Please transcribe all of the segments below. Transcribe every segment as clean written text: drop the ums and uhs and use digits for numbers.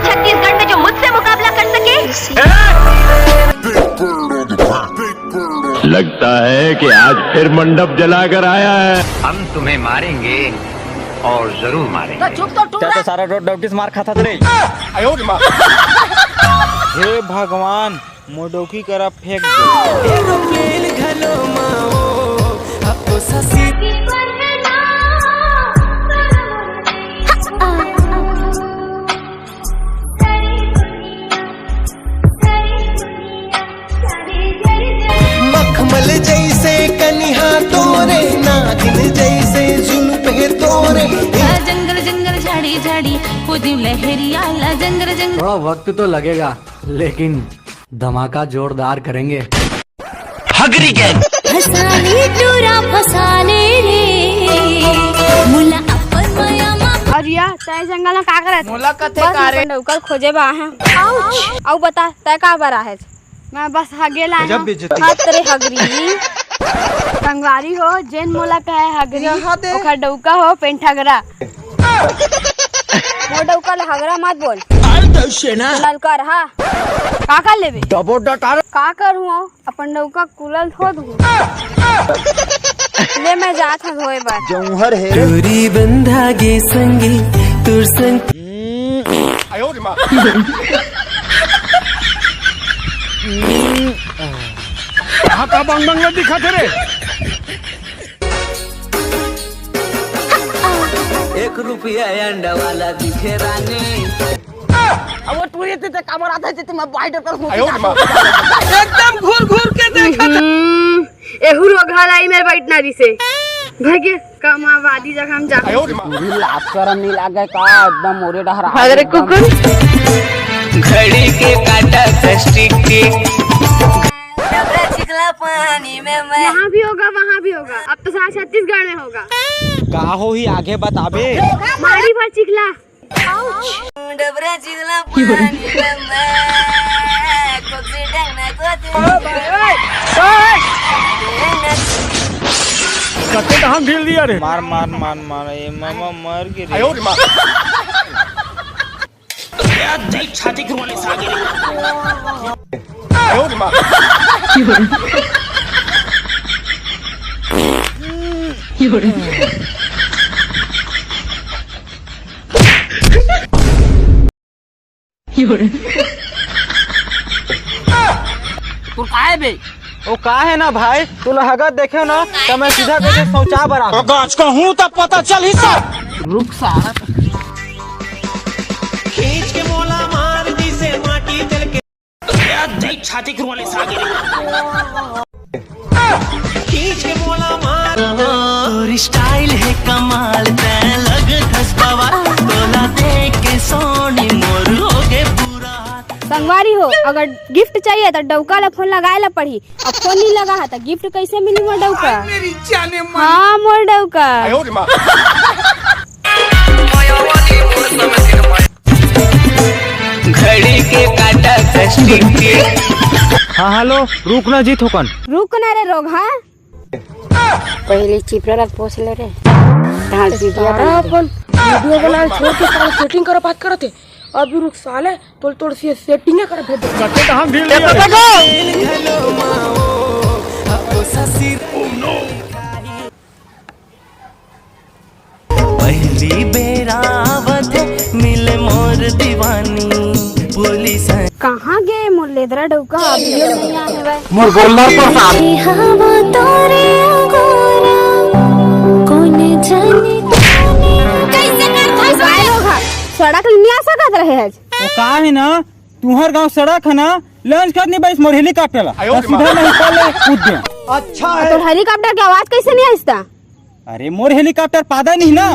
छत्तीसगढ़ में जो मुझसे मुकाबला कर सके। लगता है कि आज फिर मंडप जलाकर आया है। हम तुम्हें मारेंगे और जरूर मारेंगे। तो सारा रोड डॉक्टिस मार खाता रे। हे भगवान मोडोकी करा फेंक मखमल जैसे कन्हा तोरे, नागिन जैसे जुल्फे तोरे। जंगल जंगल झाड़ी झाड़ी खुदी लहरिया जंगल जंगल। थोड़ा वक्त तो लगेगा लेकिन धमाका जोरदार करेंगे। हगरी गैंग फसाने टूरा फसाने रे मुला अपन माया मा। और या तय जंगल में का करत मोला कथे कारे डौकर खोजे बा है। आउ बता तय का बरा है। मैं बस हगेला हूं। हां तेरे हगरी संगवारी हो जेन मोला कहे हगरी ओखर डौका हो पेंठागरा। मो डौका ल हगरा मत बोल। ललका रहा का कर लेबे डबो डटार का करूं अपन डौका कुलल थो दूं। ले मैं जात हूं धोए बार। जौहर है दूरी बंधा गे संगी तुर संग। का बंग बंग दिखा थे रे। 1 रुपया अंडा वाला दिखे रानी। अब तू ये ते कामर आता है मैं बाइट कर हूं। एकदम घूर घूर के देखा। एहू रोघालाई मेरे बैठना दिसे भागे कमावादी जगह हम जा। लाश शर्म नहीं लागे का एकदम मोरे डहरा। अरे कुकुर घड़ी के काटा प्लास्टिक के चिकला पानी में मैं। यहाँ भी होगा वहाँ भी होगा। अब तो सारा छत्तीसगढ़ में होगा। का हो ही आगे बताबे। मारी भर चिकला डबरा चिकला पानी में मैं कोसी डंगना कत्ते हम ढील दिया रे। मार मार मार मार ये मामा मर गिरे। छाती करवाने से आगे तू काहे बे। ओ का है ना भाई तू लहगत देखे ना तो मैं सीधा कैसे शौचा बरा गाछ का हूँ तब पता चल ही सब। रुक सारा खींच के मोला मार दी से माटी तल के। छाती करवाने से आगे खींच के मोला मार। तोरी स्टाइल है कमाल ते लग धसकावा। तोला देख के सोनी मोर हो गए पूरा। संगवारी हो अगर गिफ्ट चाहिए तो डौका ला फोन लगाए ला पड़ी। अब फोन नहीं लगा है तो गिफ्ट कैसे मिली मोर डौका। हाँ मोर डौका घड़ी के काटा प्लास्टिक के। हाँ हेलो रुक ना जी थोकन। रुक ना रे रोग। हाँ पहले चिपरा पोछ ले रे ढाल वीडियो बना छोड़ के सारा सेटिंग कर बात करते। अभी रुक साले तोड़ से सेटिंग कर भेज दे। कत्ते हम ढील दिया पहली बेरावत मिले मोर दीवानी पुलिस। कहाँ गए मोर लेदरा डौका। अभी नहीं आने भाई मोर गोल्ला पर हवा तोरे गोरा कोने जाने कैसे करता सड़क नहीं आ सकत रहे है। ओ का है ना तुहर गांव सड़क है ना लंच करने बाइस मोर हेलीकॉप्टर ला सीधा नहीं पले कूद गया। अच्छा है तो हेलीकॉप्टर की आवाज कैसे नहीं आइस्ता। अरे मोर हेलीकॉप्टर पादा नहीं ना।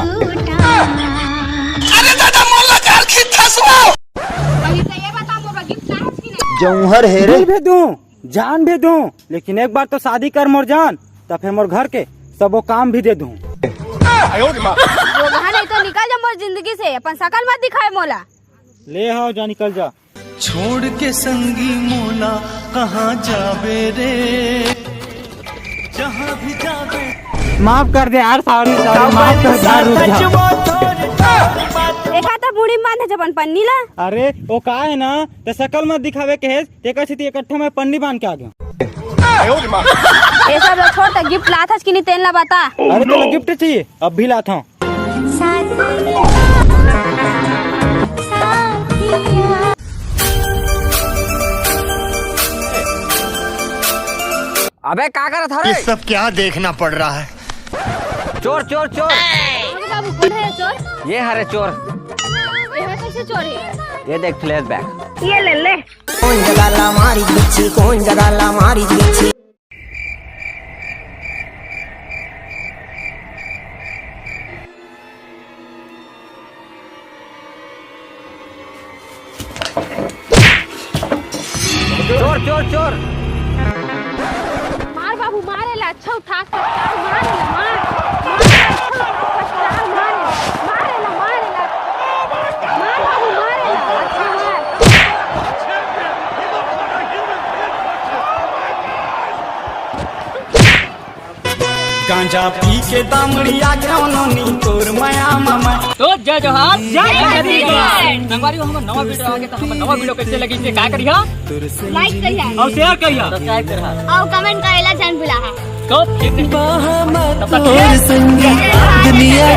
अरे दादा मोला कार खिथा सो। जौहर है रे भी दूं जान भी दूं लेकिन एक बार तो शादी कर मोर जान तब फिर मोर घर के सबो काम भी दे दूं। नहीं तो निकल जा मोर जिंदगी से। अपन शकल मत दिखाए मोला। ले आओ जा निकल जा। छोड़ के संगी मोला कहाँ जाबे रे। जहाँ भी जाबे माफ कर दे यार सॉरी माफ कर दे। देखा तो बूढ़ी बांधे जपन पन्नी ला। अरे वो का है ना तो शकल मत दिखावे के है तेकर से इकट्ठे में पन्नी बांध के आ गया। ये सब लोग छोड़ तक गिफ्ट लाथा कि नहीं तेल ला बता। अरे तेरा गिफ्ट चाहिए अब भी लाता हूँ। अबे का करत हरे? ये सब क्या देखना पड़ रहा है? चोर चोर चोर। बाबू कौन है चोर? ये हरे चोर। ये है कैसे चोर है? ये देख फ्लैश बैक। ये ले ले। कौन जगाला मारी बिच्छी, कौन जगाला मारी बिच्छी। चोर चोर चोर। मार बाबू मारे ला अच्छा उठा कर मारे ला मार मारे ला मार बाबू मारे ला अच्छा मार। गांजा पी के दामड़िया ग्रहणों नी तोर माया मामा। तो जय जोहार जय संगवारी हम नवा वीडियो आ गया तो हम नवा वीडियो कैसे लगी से का करिया लाइक करिया और शेयर करिया सब्सक्राइब करा और कमेंट करेला जान भुला है। तो ठीक है। दुनिया